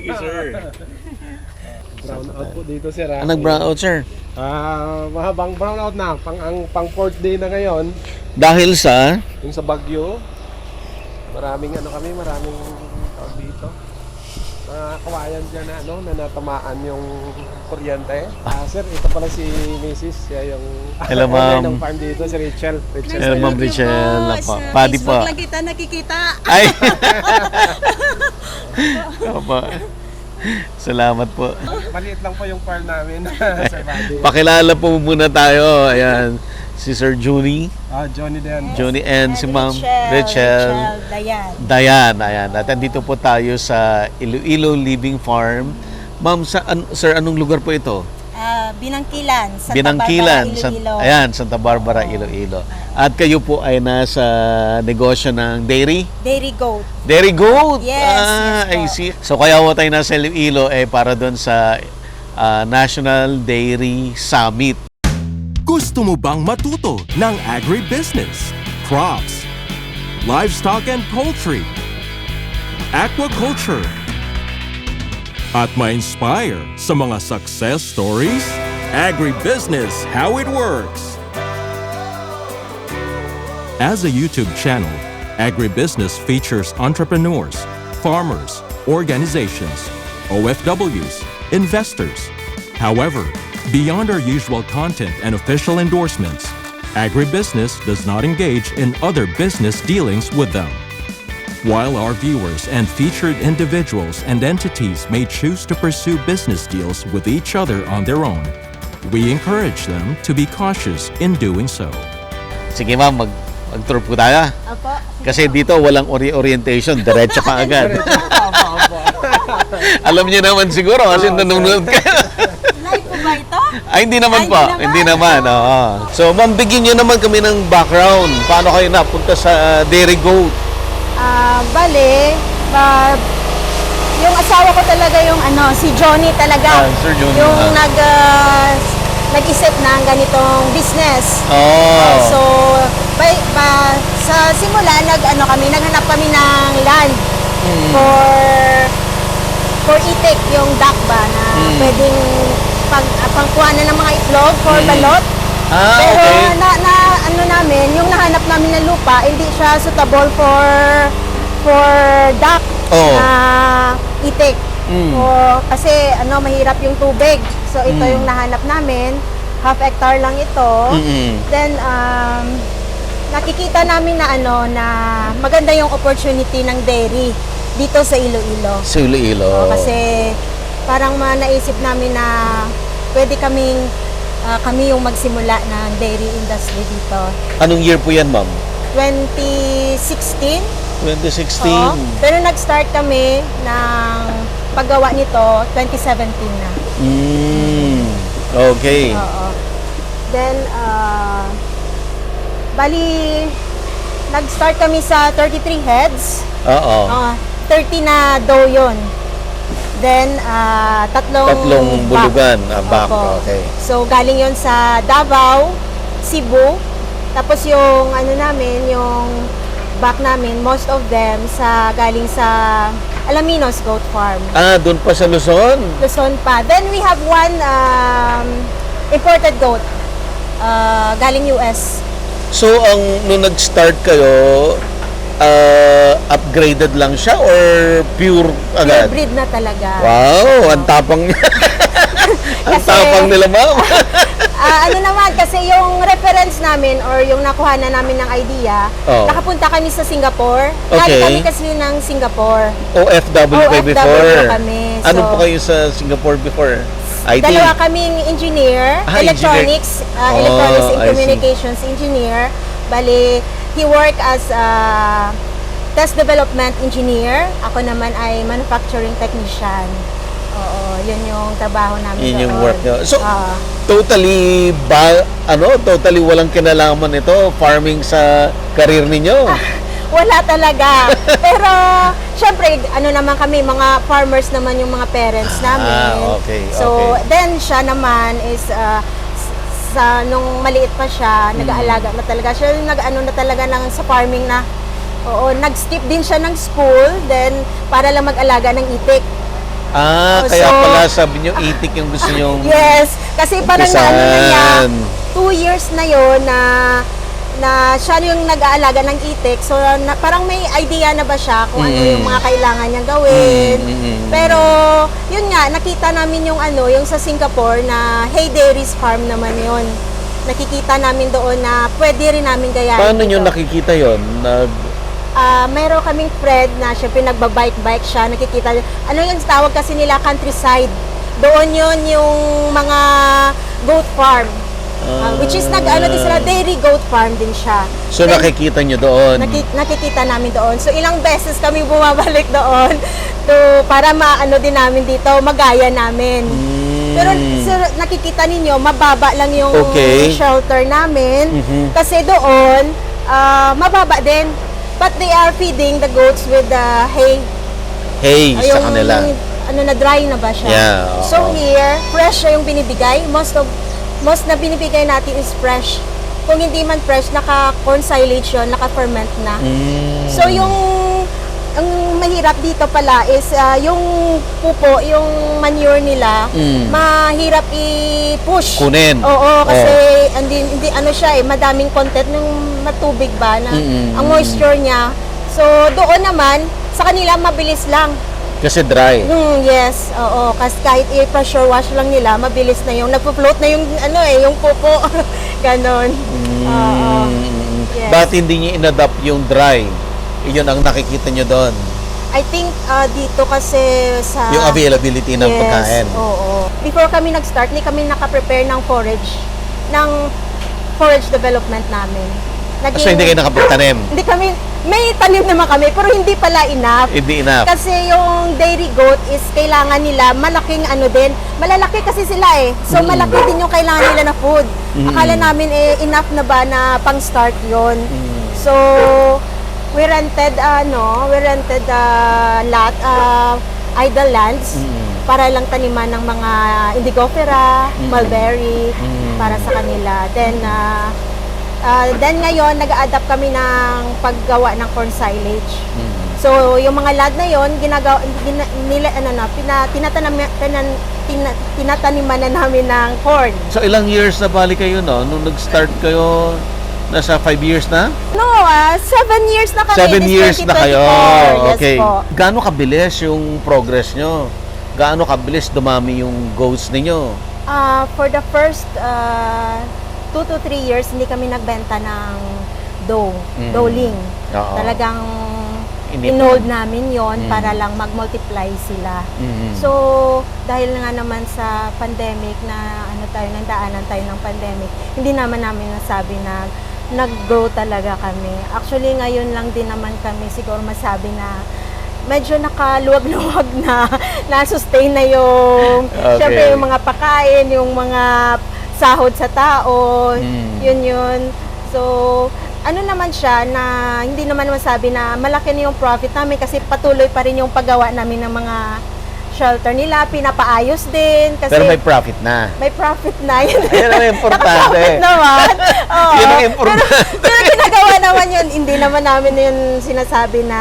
Thank you, sir. Brown out po dito, sir. Nag-brown out, sir? Mahabang brown out na. Pang 4th day na ngayon. Dahil sa... Yung sa Baguio. Maraming tawag dito. Mga kawayan dyan na natamaan yung kuryente. Sir, ito pala si Mrs. Siya yung Hello, owner ma'am. ng farm dito, si Rachel. Hello, Ma'am Rachel. Padi po. Facebook lang kita nakikita. Ay! Opo. Salamat po. Maliit lang po yung farm namin. Sir Buddy. Pakilala po muna tayo. Ayan, si Sir Johnny. Johnny din. Johnny and si Ma'am Rachel. Rachel. Dayan. Ayan. At andito po tayo sa Iloilo Living Farm. Ma'am, sir, anong lugar po ito? Binangkilan. Santa Binangkilan. Barbara, Iloilo. Ayan, Santa Barbara, Iloilo. At kayo po ay nasa negosyo ng dairy? Dairy goat. Dairy goat! Yes, yes I po. see. So kaya po tayo nasa Iloilo para doon sa National Dairy Summit. Gusto mo bang matuto ng agribusiness, crops, livestock and poultry, aquaculture, at ma-inspire sa mga success stories? Agribusiness, how it works! As a YouTube channel, Agribusiness features entrepreneurs, farmers, organizations, OFWs, investors. However, beyond our usual content and official endorsements, Agribusiness does not engage in other business dealings with them. While our viewers and featured individuals and entities may choose to pursue business deals with each other on their own, we encourage them to be cautious in doing so. Sige ma'am, mag-tour po tayo. Apo. Kasi dito walang orientation, diretso ka agad. Alam niyo naman siguro kasi nanonood ka. Live po ba ito? Ay, hindi naman Ay, po. hindi Hindi naman. naman. Oo. So, ma'am, bigyan niyo naman kami ng background. Paano kayo napunta sa Dairy Goat? Bale, yung asawa ko talaga yung si Johnny talaga. Sir Johnny. Yung nag-isip ng ganitong business. Oh. So, sa simula, naghanap kami ng land for itik, yung duck ba, na pwedeng pangkuhanan ng mga itlog for balot. Pero Okay. namin, yung nahanap namin ng lupa, hindi siya suitable for duck na itik. Kasi mahirap yung tubig. So ito yung nahanap namin, half hectare lang ito. Then nakikita namin na na maganda yung opportunity ng dairy dito sa Iloilo. Sa Iloilo. Kasi parang naisip namin na pwede kami yung magsimula ng dairy industry dito. Anong year po yan, ma'am? 2016. 2016. Oo. Pero nag-start kami ng paggawa nito 2017 na. Okay. Oo. Then, bali, nag-start kami sa 33 heads. Oo. 30 na dough yun. Then, tatlong bulugan. Back. Opo. Okay. So, galing yon sa Davao, Cebu. Tapos yung namin, yung back namin, most of them galing sa Alaminos Goat Farm. Doon pa sa Luzon? Luzon pa. Then we have one imported goat galing US. So, nung nag-start kayo, upgraded lang siya or pure agad? Pure breed na talaga. Wow, ang tapang niya. Ang tapang nila, ma'am. Naman, kasi yung reference namin or yung nakuha na namin ng idea, nakapunta kami sa Singapore. Okay. Kami kasi ng Singapore. OFW kayo before? Kami. Ano po kayo sa Singapore before? IT? Dalawa kaming engineer, electronics and communications engineer. Bali, he worked as test development engineer. Ako naman ay manufacturing technician. Oo, yun yung trabaho namin. Yun yung doon. work nyo. So, totally walang kinalaman ito, farming sa career ninyo? Wala talaga. Pero, syempre, naman kami, mga farmers naman yung mga parents namin. Okay. So, then siya naman is, nung maliit pa siya, nag-aalaga na talaga. Siya yung na talaga sa farming na, nag-skip din siya ng school, then, para lang mag-alaga ng itik. Kaya So, pala sabi niyo itik yung gusto niyo. Yes, kasi parang na ano na niya, Umpisan. 2 years na yon na siya yung nag-aalaga ng itik. So parang may idea na ba siya kung ano yung mga kailangan niyang gawin. Pero yun nga, nakita namin yung yung sa Singapore na Hey Dairies Farm naman yun. Nakikita namin doon na pwede rin namin gayahin. Paano niyo dito. nakikita yon? Meron kaming friend na syempre nagbabike-bike siya, nakikita niya. Ano yung tawag kasi nila, countryside. Doon yun yung mga goat farm. Which is din sila, dairy goat farm din siya. So Then, nakikita niyo doon. nakikita namin doon. So ilang beses kami bumabalik doon para din namin dito, magaya namin. Pero nakikita ninyo, mababa lang yung Okay. shelter namin. Kasi doon, mababa din. But they are feeding the goats with the hay. Hey, sa kanila. Na dry na ba siya? Yeah, So oo. here, fresh siya yung binibigay. Most na binibigay natin is fresh. Kung hindi man fresh, naka-corn silage yun, naka-ferment na. So ang mahirap dito pala is yung pupo, yung manure nila, mahirap i-push. Kunin. Oo, kasi hindi siya madaming content ng matubig ba na ang moisture niya. So doon naman sa kanila mabilis lang. Kasi dry. Yes, oo, kasi kahit i-pressure wash lang nila, mabilis na yung nagpo-float na yung yung pupo. Ganon. Oo. Yes. Bakit hindi niyo in-adapt yung dry? Iyon ang nakikita niyo doon. I think dito kasi sa Yung availability ng pagkain. Oo. Before kami nag-start, hindi kami naka-prepare ng forage development namin. So hindi kayo nakapagtanim? Hindi kami, may tanim naman kami, pero hindi pala enough. Hindi enough. Kasi yung dairy goat is kailangan nila malaking din. Malalaki kasi sila So malaki din yung kailangan nila na food. Akala namin enough na ba na pang-start yon. So we rented lot idle lands para lang taniman ng mga indigofera, mulberry para sa kanila. Then ngayon nag-a-adapt kami ng paggawa ng corn silage. So yung mga land na yon tinataniman na namin ng corn. So ilang years na bali kayo nung nag-start kayo? Nasa 5 years na? No, 7 years na kami. 7 This years na 2024. kayo. Yes Okay. po. Gaano kabilis yung progress nyo? Gaano kabilis dumami yung goals ninyo? For the first 2 to 3 years, hindi kami nagbenta ng doling. Oo. Talagang Init- inold namin yon para lang mag-multiply sila. So, dahil nga naman sa pandemic na nagdaanan tayo ng pandemic, hindi naman namin nasabi na nag-grow talaga kami. Actually, ngayon lang din naman kami siguro masabi na medyo nakaluwag-luwag na sustain na yung Okay. syempre yung mga pakain, yung mga sahod sa tao, yun. So, naman siya na hindi naman masabi na malaki na yung profit namin kasi patuloy pa rin yung paggawa namin ng mga shelter nila, pinapaayos din kasi Pero may profit na. may profit na yun. Yan ang importante. Naka-profit naman. Oo. Yun ang importante. Pero ginagawa naman yun, hindi naman namin yun sinasabi na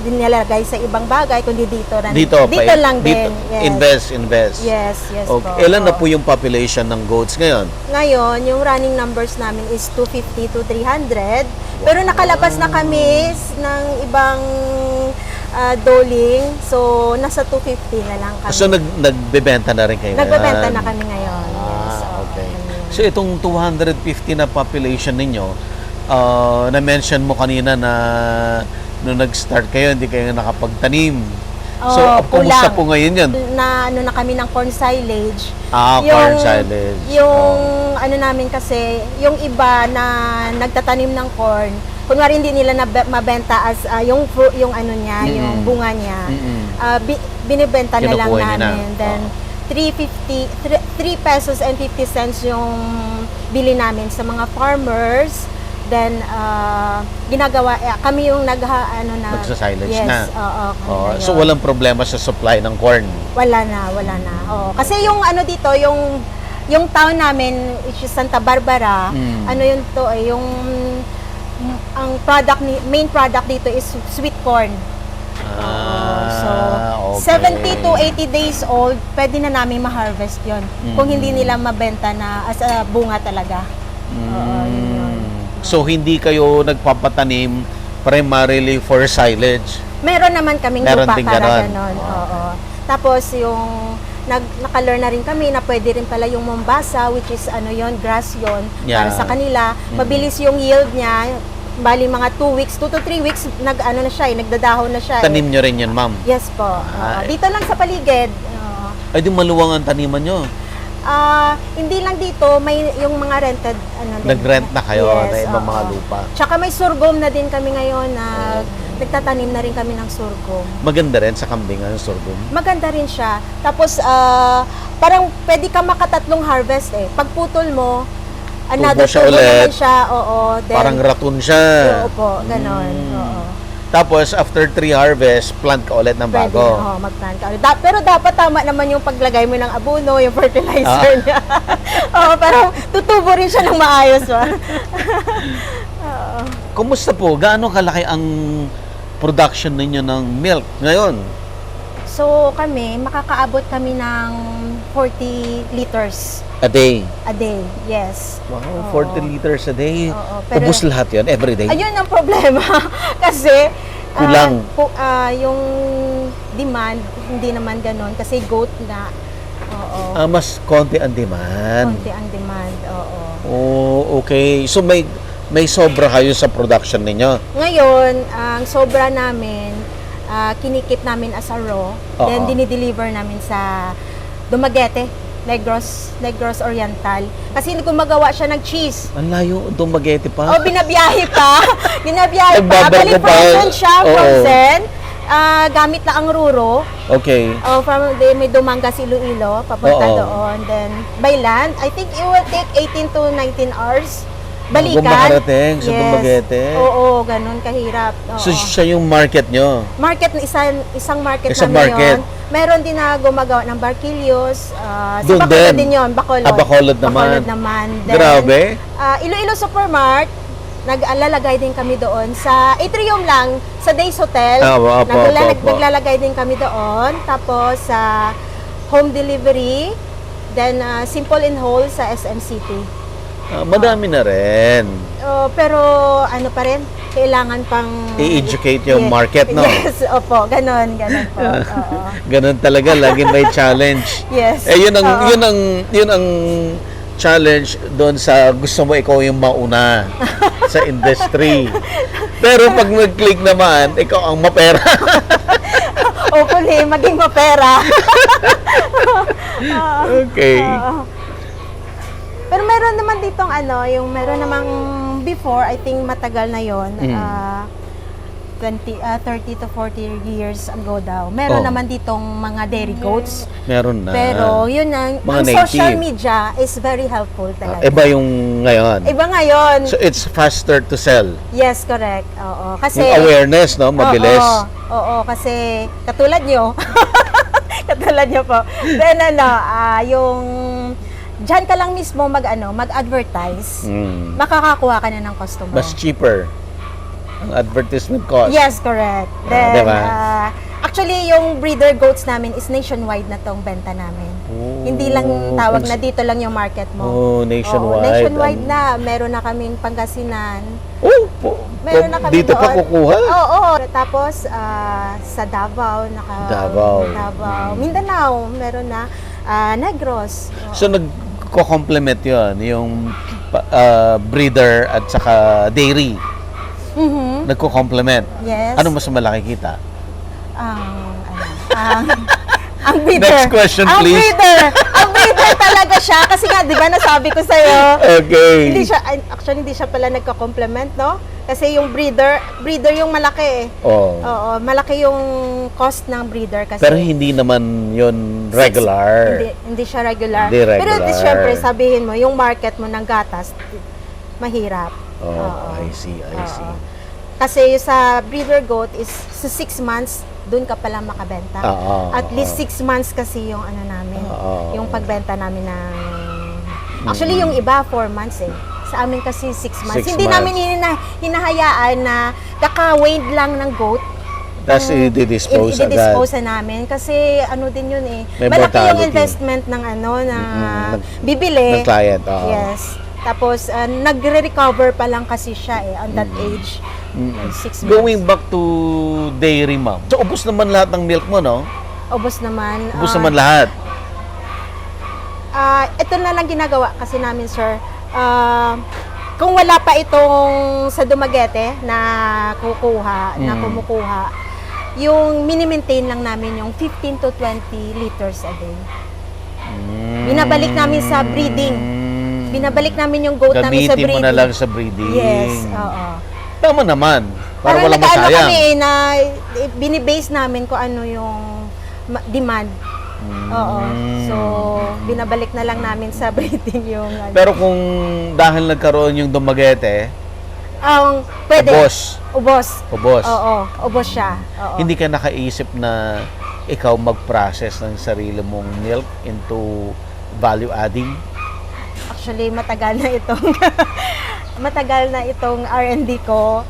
nilalagay sa ibang bagay, kundi dito lang din. Yes. Invest. Yes Okay. po. Ilan na po yung population ng goats ngayon? Ngayon, yung running numbers namin is 250 to 300. Pero nakalabas na kami ng ibang doling. So, nasa 250 na lang kami. So nagbebenta na rin kayo Nagbebenta ngayon? na kami ngayon. Yes. Okay. Ayun. So itong 250 na population ninyo, na-mention mo kanina na nung nag-start kayo, hindi kayo nakapagtanim. So, kumusta kulang. po ngayon yun? Na kami ng corn silage. Corn silage. Yung namin kasi, yung iba na nagtatanim ng corn, kunwari hindi nila mabenta as yung bunga niya. Binibenta na lang Kinukuha niyo na. namin. Then 3 pesos and 50 cents yung bili namin sa mga farmers. Then ginagawa kami yung Nagsa-silage yes, na. Oo. kami na So yun. walang problema sa supply ng corn. Wala na. Oo. Kasi yung dito, yung town namin, which is Santa Barbara, yun to yung ang main product dito is sweet corn. Ah, So 70 to 80 days old, pwede na namin ma-harvest yon. Kung hindi nila mabenta na as a bunga talaga. Oo, yun. So, hindi kayo nagpapatanim primarily for silage? Meron naman kaming Meron lupa din para ganon. ganon. Oo. Tapos yung naka-learn na rin kami na pwede rin pala yung Mombasa, which is ano yon, grass yon, Yeah. para sa kanila. Mabilis yung yield niya. Bali mga 2 weeks, 2 to 3 weeks, nag-ano na siya, nagdadahon na siya. Tanim nyo rin yun, ma'am? Yes po. Oo. Dito lang sa paligid. Oo. Ay, di maluwang ang taniman nyo. Hindi lang dito, may yung mga rented ano din. Nag-rent na kayo Yes, na ibang oo. mga lupa. Tsaka may sorghum na din kami ngayon na nagtatanim na rin kami ng sorghum. Maganda rin sa kambing ang sorghum. Maganda rin siya. Tapos parang pwede ka makatatlong harvest eh. Pagputol mo, another siya tubo ulit. naman siya. Oo. Then, Parang raccoon siya. Oo po, ganon. Oo. Tapos, after 3 harvest, plant ka ulit ng Pwede, bago. mag-plant ka ulit. Pero dapat tama naman yung paglagay mo ng abono, yung fertilizer niya. Oo, parang tutubo rin siya ng maayos. Kumusta po? Gaano kalaki ang production ninyo ng milk ngayon? So kami, makakaabot kami ng 40 liters A day. a day. Yes. Wow, Oo. 40 liters a day. Oo, pero- Ubus lahat yun, every day? Ayun ang problema. Kasi Kulang. yung demand, hindi naman ganun. Kasi goat na. Oo. Mas konti ang demand. Konti ang demand. Oo. Oh, okay. So may sobra kayo sa production ninyo? Ngayon, ang sobra namin, kinikip namin as a raw. Then, Oo. dinideliver namin sa Dumaguete, Negros Oriental. Kasi gumagawa siya ng cheese. Ang layo, Dumaguete pa. O, binabiyahe pa. Binabiyahe pa. Nagbabarko Bali, pa. frozen siya, Oo. frozen. Gamit lang ang ruro. Okay. May Dumangas, Iloilo, papunta Oo. doon. Then, by land, I think it will take 18 to 19 hours. Balikan. makarating sa Dumaguete. Oo, ganun kahirap. Oo. So siya yung market nyo? Market, isang market Isang namin market. yun. Meron din na gumagawa ng Barquillos. Sa Doon Bacolod din? din yun, Bacolod. Bacolod naman. Bacolod naman. Then, Grabe. Iloilo Supermart, naglalagay din kami doon. Sa Atrium lang, sa Days Hotel, Opo. naglalagay din kami doon. Tapos sa home delivery, then Simple and Whole sa SM City. Madami na rin. Pero ano pa rin, kailangan pang I-educate yung market, no? Yes, opo, ganon po. Oo. Ganun talaga, lagi may challenge. Yes. Yun Oo. ang challenge doon sa gusto mo ikaw yung mauna sa industry. Pero pag nag-click naman, ikaw ang mapera. Hopefully, maging mapera. Okay. Pero meron naman ditong meron namang before, I think matagal na yon, 30 to 40 years ago daw. Meron Oh. naman ditong mga dairy goats. Meron na. Pero yun ang Mga social native. media is very helpful talaga. Iba yung ngayon. Iba ngayon. So it's faster to sell. Yes, correct. Oo. Kasi Yung awareness, no? Mabilis. Oo, kasi katulad nyo. Katulad nyo po. Then yung diyan ka lang mismo mag-advertise. Makakakuha ka na ng customer. Mas cheaper ang advertisement cost. Yes, correct. Then, diba? actually, yung breeder goats namin is nationwide na tong benta namin. Oh, Hindi lang tawag na dito lang yung market mo. Oh, nationwide. Oo, nationwide na. Meron na kaming Pangasinan. Oh, Meron na kami dito doon. pa kukuha? Oo. Tapos, sa Davao. Davao. Mindanao, meron na. Negros. Oo. So nagko-complement 'yon, yung breeder at saka dairy. Mhm. Nagko-complement. Yes. Ano mas malaki kita? Ang breeder. Next question, ang please. Ang breeder talaga siya. Kasi nga, di ba nasabi ko sa'yo, Okay. hindi siya pala nagka-complement, no? Kasi yung breeder yung malaki eh. Oh. Oo, malaki yung cost ng breeder kasi. Pero hindi naman 'yon regular. Hindi siya regular. Hindi regular. Pero syempre, sabihin mo, yung market mo ng gatas, mahirap. Oh, Oo. I see. Oo. Kasi sa breeder goat is sa 6 months, doon ka pala makabenta. Oo, At least 6 months kasi yung namin, Oo. yung pagbenta namin ng... Actually, yung iba 4 months eh. Sa amin kasi 6 months. 6 Hindi months. namin hinahayaan na kaka-weighed lang ng goat. Tapos i-dispose agad. i-dispose na namin kasi ano din yun eh. May Malaki yung mortality. investment ng ano na Ng bibili. client, oo. Yes. Tapos nagre-recover pa lang kasi siya eh on that age. 6 months. Going back to dairy, ma'am. So, ubos naman lahat ng milk mo, no? Ubos naman. Ubos naman lahat. Ito na lang ginagawa kasi namin, sir. Kung wala pa itong sa Dumaguete na na kumukuha, yung mini-maintain lang namin yung 15 to 20 liters a day. Binabalik namin sa breeding. Binabalik namin yung goat namin sa Gamitin breeding. mo na lang sa breeding. Yes, oo. Tama naman. Para Parang walang nag-ano masayang. kami na binibase namin kung ano yung demand. Oo. So, binabalik na lang namin sa breeding yung ano. Pero kung dahil nagkaroon yung Dumaguete, Pwede. ubos. Ubos. Oo, ubos siya. Oo. Hindi ka nakaisip na ikaw mag-process ng sarili mong milk into value adding? Actually, matagal na itong R&D ko.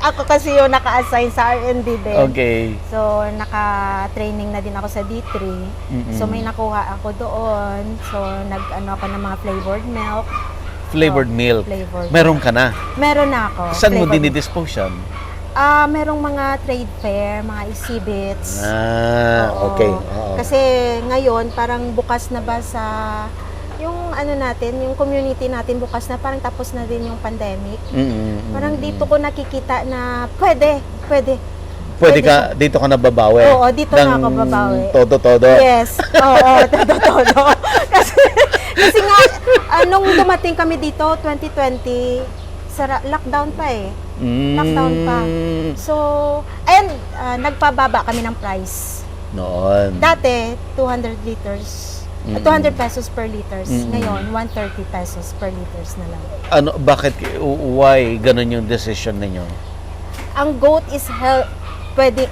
Ako kasi yung naka-assign sa R&D din. Okay. So, naka-training na din ako sa D3. So, may nakuha ako doon. So, nag-ano ako ng mga flavored milk. Flavored milk. Flavored. Meron ka na. Meron na ako. Saan mo Flavored. dinidispose yan? Merong mga trade fair, mga exhibits. Oo. Okay. Oo. Kasi ngayon, parang bukas na ba sa yung ano natin, yung community natin bukas na, parang tapos na din yung pandemic. Parang dito ko nakikita na pwede. Pwede ka, dito ka nababawi. Oo, dito na ako babawi. Todo-todo. Yes. Oo, todo. Kasi nga, nung dumating kami dito, 2020, lockdown pa eh. Lockdown pa. So, ayan, nagpababa kami ng price. Noon. Dati, 200 liters. 200 pesos per liters. Ngayon, 130 pesos per liters na lang. Why ganun yung decision ninyo? Ang goat is pwede,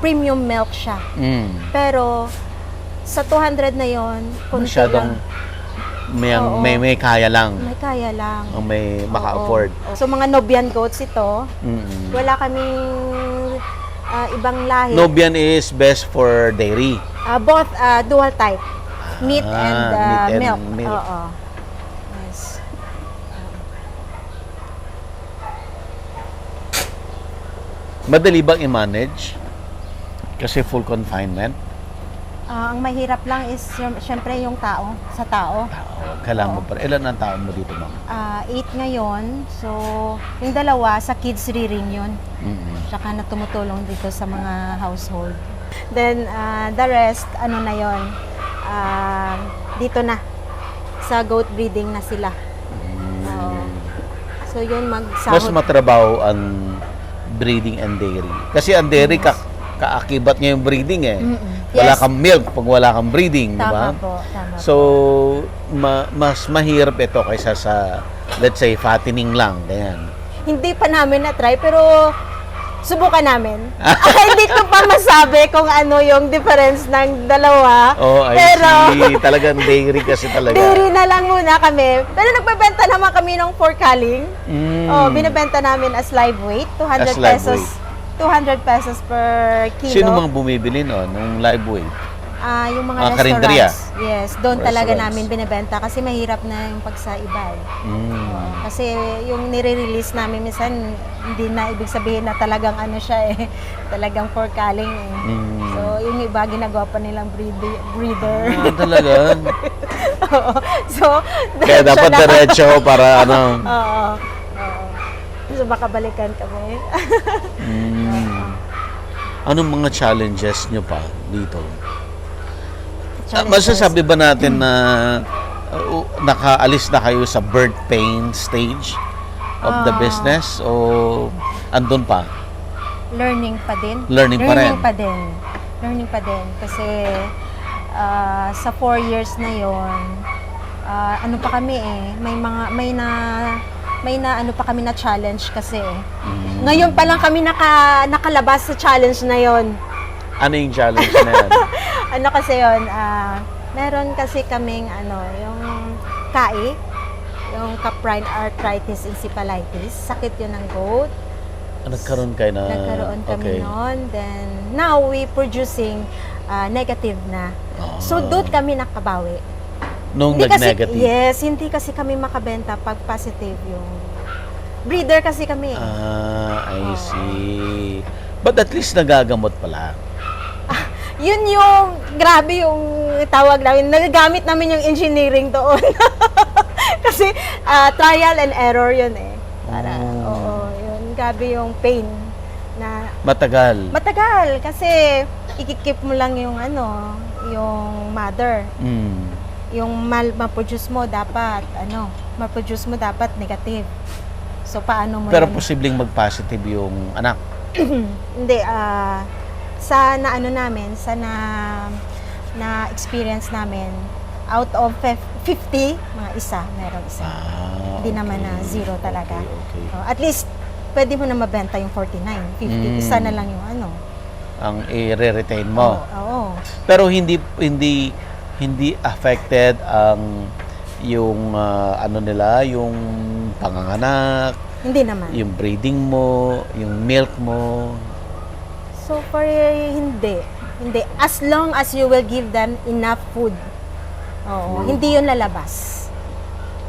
premium milk siya. Pero, sa 200 na yon, konti Masyadong lang. may kaya lang. May kaya lang. Ang may maka-afford. So, mga Nubian goats ito, wala kaming ibang lahi. Nubian is best for dairy. Both dual type. Meat and meat and milk. milk. Oo. Yes. Madali bang i-manage? Kasi full confinement. Ang mahirap lang is syempre yung tao, sa tao. Kailangan mo pa. Ilan ang tao mo dito, ma'am? 8 ngayon. So, yung dalawa sa kids rearing yun. Tsaka na tumutulong dito sa mga household. Then, the rest, ano na yon, dito na. Sa goat breeding na sila. So, yun, Mas magsahod. matrabaho ang breeding and dairy. Kasi ang dairy, kaakibat niya yung breeding eh. Wala Yes. kang milk pag wala kang breeding, di ba? Tama po, tama So, mas mahirap ito kaysa sa, let's say, fattening lang. Ganyan. Hindi pa namin na-try, pero subukan namin. Hindi ko pa masabi kung ano yung difference ng dalawa. Oh, I pero, see. Talagang dairy kasi talaga. dairy na lang muna kami. Pero nagbebenta naman kami ng pork calling. Binibenta namin as live weight, 200 As live pesos. 200 pesos per kilo. Sino mga bumibili no, ng live weight? Yung mga Mga karinderya? restaurants. Yes, doon talaga Restaurants. namin binibenta kasi mahirap na yung pagsaiba eh. Kasi yung nire-release namin minsan hindi na ibig sabihin na talagang ano siya eh. Talagang pork calling eh. So yung iba ginagawa pa nilang breeder. Talaga? Oo. So, Kaya dapat diretso para ano. Oo. So makabalikan kami. Anong mga challenges nyo pa dito? Masasabi ba natin na nakaalis na kayo sa birth pain stage of the business o andun pa? Learning pa din. Learning pa rin. Learning pa din. Kasi sa 4 years na yon, ano pa kami eh, may na ano pa kami na challenge kasi eh. Ngayon pa lang kami nakalabas sa challenge na yon. Ano yung challenge na yan? Ano kasi yon, meron kasi kaming yung KAI, yung caprine arthritis encephalitis, sakit yun ng goat. Nagkaroon kayo na... Nagkaroon kami okay. noon. Then, now we producing negative na. So, doon kami nakabawi. Nung Hindi kasi, nag-negative. yes, hindi kasi kami makabenta pag positive yung... Breeder kasi kami. I see. But at least nagagamot pala. Yun yung, grabe yung tawag namin. Nagagamit namin yung engineering doon. Kasi trial and error yun eh. Para, oo, yun. Grabe yung pain na Matagal. matagal kasi ikikip mo lang yung yung mother. Mm. Yung ma-produce mo dapat ma-produce mo dapat negative. So paano mo Pero yun? posibleng mag-positive yung anak. Hindi sa namin sa na experience namin out of 50 mga isa meron isa. Hindi naman na zero talaga. Okay. At least pwede mo na mabenta yung 49, 50. Isa na lang yung Ang i-retain mo. Oo. Pero hindi affected ang yung nila, yung panganganak, Hindi naman. yung breeding mo, yung milk mo. So far, hindi. Hindi. As long as you will give them enough food. Oo. Hindi yun lalabas.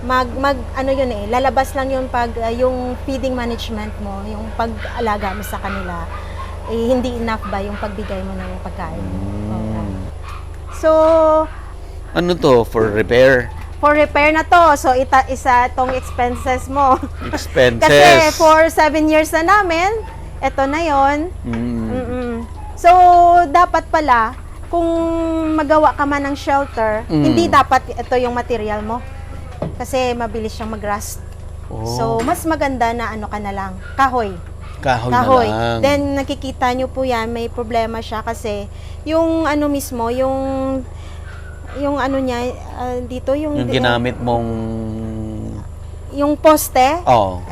Lalabas lang yun pag yung feeding management mo, yung pag-alaga mo sa kanila, hindi enough ba yung pagbigay mo ng pagkain. Oo. So, Ano to? For repair? for repair na to, so isa tong expenses mo. Expenses? Kasi for 7 years na namin, eto na yon. So, dapat pala, kung magawa ka man ng shelter, hindi dapat ito yung material mo. Kasi mabilis siyang mag-rust. So, mas maganda na ka na lang, kahoy. Kahoy na lang. Then, nakikita nyo po yan, may problema siya kasi yung mismo, yung niya, dito, yung ginamit mong... yung poste,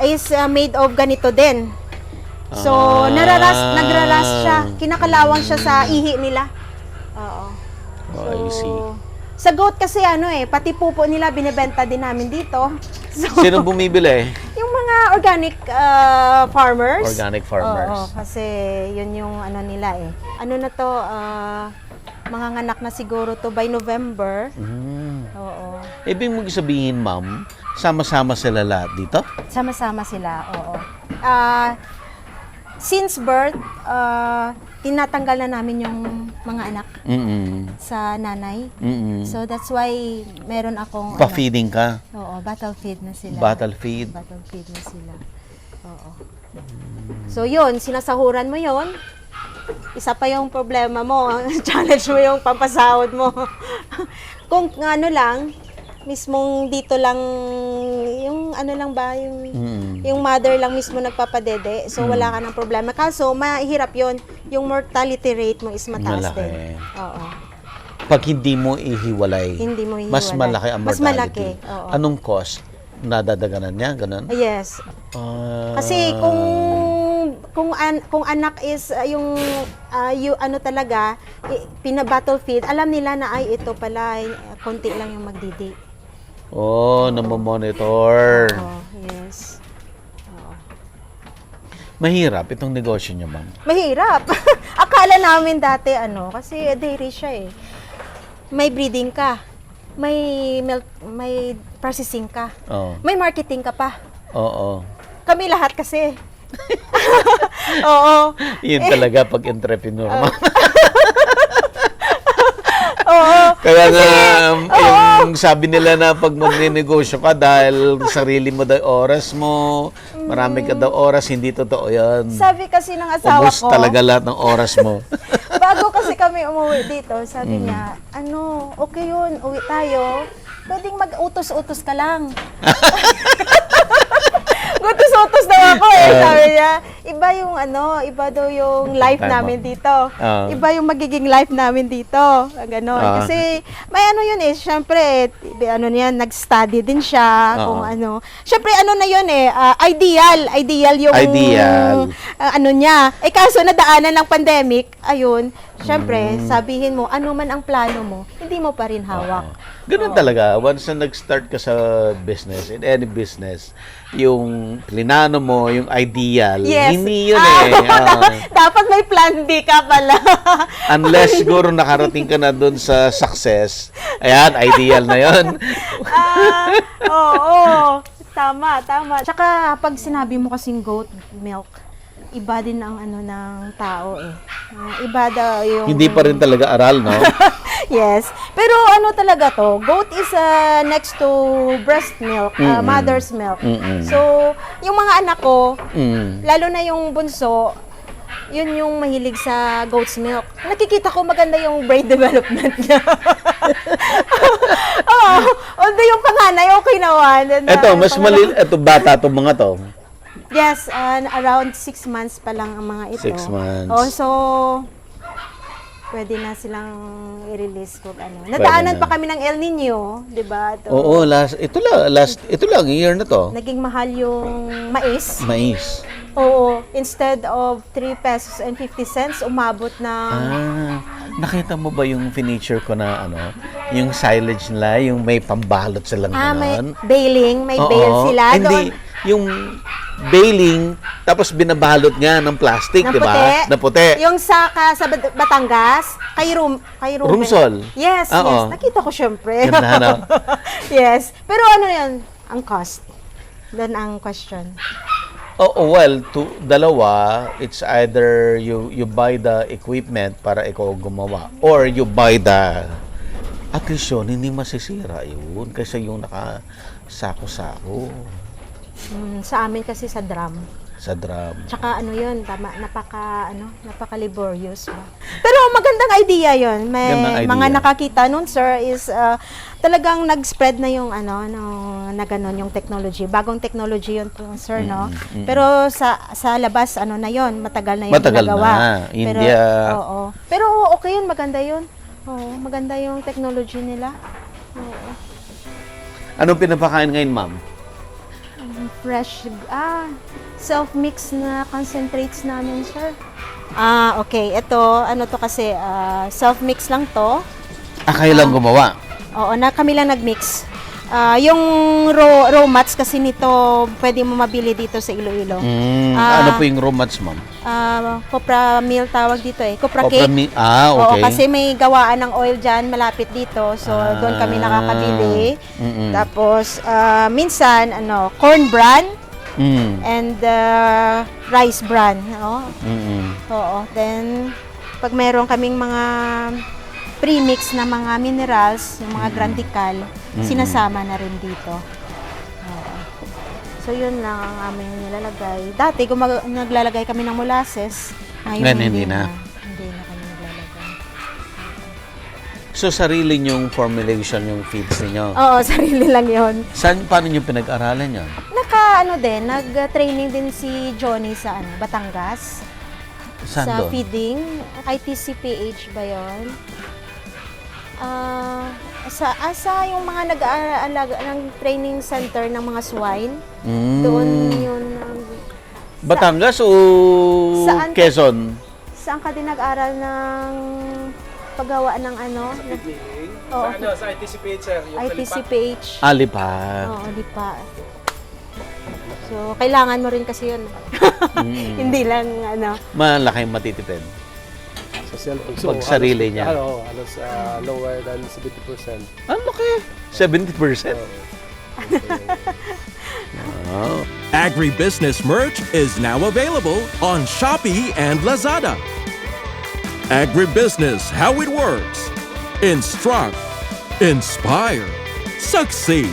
is made of ganito din. So, nagraras siya. Kinakalawang siya sa ihi nila. Oo. I see. Sa goat kasi pati pupo nila binebenta din namin dito. So, Sino bumibili? yung mga organic farmers. Organic farmers. Oo, kasi yun yung nila eh. Ano na to, mga nganak na siguro to by November. Oo. Ibig mong sabihin, ma'am, sama-sama sila lahat dito? Sama-sama sila, oo. Since birth, tinatanggal na namin yung mga anak sa nanay. So that's why meron akong Pa-feeding ka? Oo, battle feed na sila. Battle feed? Battle feed na sila. Oo. So yun, sinasahuran mo yun. Isa pa yung problema mo, challenge mo yung pampasahod mo. Kung lang, mismong dito lang, yung lang ba, yung mother lang mismo nagpapadede, so wala ka ng problema. Kaso, mahirap yon, yung mortality rate mo is mataas Malaki. din. Oo. Pag hindi mo ihiwalay, Hindi mo ihiwalay. mas malaki ang Mas mortality. malaki, oo. Anong cost? Nadadaganan niya? Ganun? Yes. Kasi kung anak is talaga pina-battle feed, alam nila na ay ito pala konti lang yung magdidi. Namomonitor. Oh, yes. Mahirap itong negosyo niyo, ma'am. Mahirap. Akala namin dati kasi dairy siya eh. May breeding ka. May milk, may processing ka. May marketing ka pa. Oo. Kami lahat kasi. Oo. Yun talaga pag entrepreneur, ma'am. Oo. Kaya nga, yung sabi nila na pag magne-negosyo ka dahil sarili mo daw oras mo, marami ka daw oras, hindi totoo yan. Sabi kasi ng asawa Ubus ko. talaga lahat ng oras mo. Bago kasi kami umuwi dito, sabi niya, okay yun, uwi tayo. Pwedeng mag-utos-utos ka lang. Utos-utos daw ako sabi niya. Iba yung iba daw yung life Tama. namin dito. Iba yung magiging life namin dito. Ganon. Kasi may yun syempre, nag-study din siya kung Syempre na yun ideal yung Ideal. niya. Kaso nadaanan ng pandemic, ayun, syempre, sabihin mo, ano man ang plano mo, hindi mo pa rin hawak. Ganun talaga. Once na nag-start ka sa business, in any business, yung plinano mo, yung ideal, Yes, hindi yun eh. Dapat may plan B ka pala. Unless siguro nakarating ka na doon sa success. Ayan, ideal na yun. Oo. Tama. Tsaka pag sinabi mo kasing goat milk, iba din ang ano ng tao eh. Iba daw yung... Hindi pa rin talaga aral, no? Yes. Pero ano talaga to, goat is next to breast milk, mother's milk. So, yung mga anak ko, lalo na yung bunso, yun yung mahilig sa goat's milk. Nakikita ko maganda yung brain development niya. Although yung panganay, okay naman. Eto, mas malil... Eto, bata itong mga to. Yes, around 6 months pa lang ang mga ito. 6 months. Oh, so pwede na silang i-release kung ano. Nadaanan na. pa kami ng El Nino, 'di ba? Oo, ito lang, year na to. Naging mahal yung mais. Mais. Oo, instead of 3 pesos and 50 cents, umabot na Nakita mo ba yung furniture ko na ano, yung silage nila, yung may pambalot silang may ganon? baling, may Oo. bale sila Hindi, doon. yung baling, tapos binabalot nga ng plastic, Ng di ba? Na puti. Yung sa Batangas, kay Ruben. Rumsol. Yes, Oo. yes. Nakita ko syempre. Ganda, no? Yes. Pero ano yun? Ang cost. Doon ang question. Oh, well, dalawa, it's either you buy the equipment para ikaw gumawa or you buy the at least yun, hindi masisira yun kasi yung nakasako-sako Sa amin kasi sa drum. sa drum. Tsaka ano yun, tama, napaka-laborious ba. Pero magandang idea yun. May Magandang idea. mga nakakita nun, sir, is talagang nag-spread na yung na ganun yung technology. Bagong technology yun po, sir, no? Pero sa labas, na yun, matagal na yung Matagal ginagawa. na. India. Oo. Pero okay yun, maganda yun. Oo, maganda yung technology nila. Oo. Anong pinapakain ngayon, ma'am? Fresh, self-mix na concentrates namin, sir. Okay. Ito, to kasi, self-mix lang to. Kayo lang gumawa? Oo, kami lang nag-mix. Yung raw mats kasi nito, pwede mo mabili dito sa Iloilo. Ano po yung raw mats, ma'am? Copra meal tawag dito eh. Copra Copra cake. okay. Oo, kasi may gawaan ng oil dyan malapit dito. So, doon kami nakakabili. Tapos, minsan, corn bran and rice bran. Oo. Then, pag meron kaming mga premix na mga minerals, yung mga grandical, sinasama na rin dito. Oo. So, yun lang ang aming nilalagay. Dati, naglalagay kami ng molasses. Ngayon, hindi na. Hindi na kami naglalagay. So, sarili nyong formulation yung feeds ninyo? Oo, sarili lang yun. Paano nyo pinag-aralan yun? Nag-training din si Johnny sa Batangas. Saan sa doon? feeding. ITCPH ba yun? Sa yung mga nag-aalaga ng training center ng mga swine. Doon yun. Batangas o Saan? Quezon? Saan ka din nag-aral ng paggawa ng Oo. Sa ITCPH, sir. Yung ITCPH. Alipat. Oo, lipa. So, kailangan mo rin kasi yun. Hindi lang, Malaking matitipid. sa cellphone. Pag sarili niya. Lower than 70%. Ano laki? 70%? Oh. Agribusiness merch is now available on Shopee and Lazada. Agribusiness, how it works. Instruct, inspire, succeed.